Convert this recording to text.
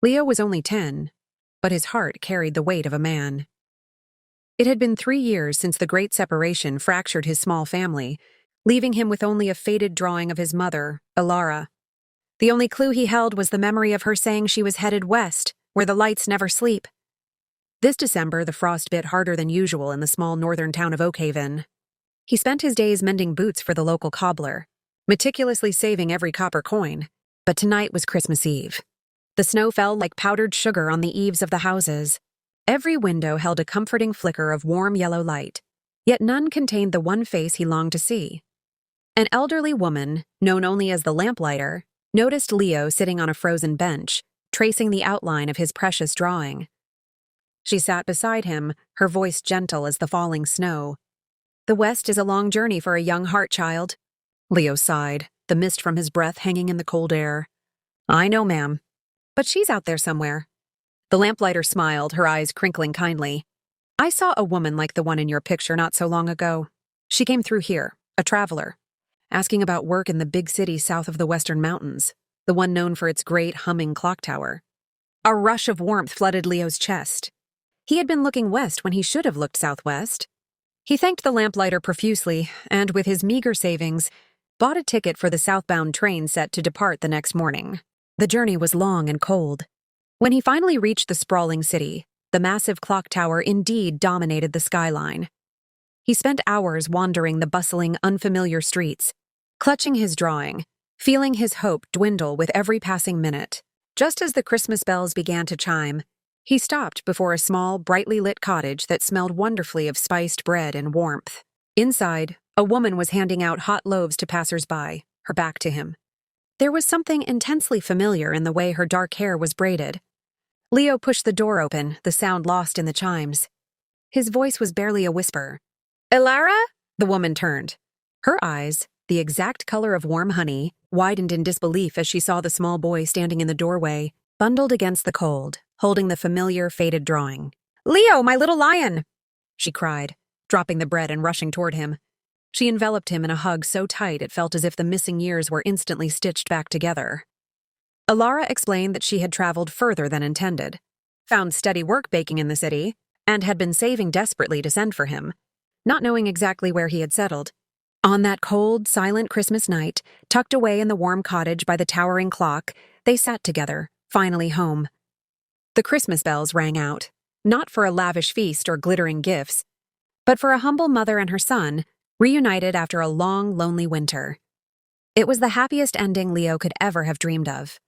Leo was only 10, but his heart carried the weight of a man. It had been 3 years since the Great Separation fractured his small family, leaving him with only a faded drawing of his mother, Elara. The only clue he held was the memory of her saying she was headed west, where the lights never sleep. This December, the frost bit harder than usual in the small northern town of Oakhaven. He spent his days mending boots for the local cobbler, meticulously saving every copper coin. But tonight was Christmas Eve. The snow fell like powdered sugar on the eaves of the houses. Every window held a comforting flicker of warm yellow light, yet none contained the one face he longed to see. An elderly woman, known only as the Lamplighter, noticed Leo sitting on a frozen bench, tracing the outline of his precious drawing. She sat beside him, her voice gentle as the falling snow. "The West is a long journey for a young heart child." Leo sighed, the mist from his breath hanging in the cold air. "I know, ma'am. But she's out there somewhere." The Lamplighter smiled, her eyes crinkling kindly. "I saw a woman like the one in your picture not so long ago. She came through here, a traveler, asking about work in the big city south of the Western Mountains, the one known for its great humming clock tower." A rush of warmth flooded Leo's chest. He had been looking west when he should have looked southwest. He thanked the Lamplighter profusely, and with his meager savings, bought a ticket for the southbound train set to depart the next morning. The journey was long and cold. When he finally reached the sprawling city, the massive clock tower indeed dominated the skyline. He spent hours wandering the bustling, unfamiliar streets, clutching his drawing, feeling his hope dwindle with every passing minute. Just as the Christmas bells began to chime, he stopped before a small, brightly lit cottage that smelled wonderfully of spiced bread and warmth. Inside, a woman was handing out hot loaves to passers-by, her back to him. There was something intensely familiar in the way her dark hair was braided. Leo pushed the door open, the sound lost in the chimes. His voice was barely a whisper. "Elara?" The woman turned. Her eyes, the exact color of warm honey, widened in disbelief as she saw the small boy standing in the doorway, bundled against the cold, holding the familiar, faded drawing. "Leo, my little lion!" she cried, dropping the bread and rushing toward him. She enveloped him in a hug so tight it felt as if the missing years were instantly stitched back together. Elara explained that she had traveled further than intended, found steady work baking in the city, and had been saving desperately to send for him, not knowing exactly where he had settled. On that cold, silent Christmas night, tucked away in the warm cottage by the towering clock, they sat together, finally home. The Christmas bells rang out, not for a lavish feast or glittering gifts, but for a humble mother and her son, reunited after a long, lonely winter. It was the happiest ending Leo could ever have dreamed of.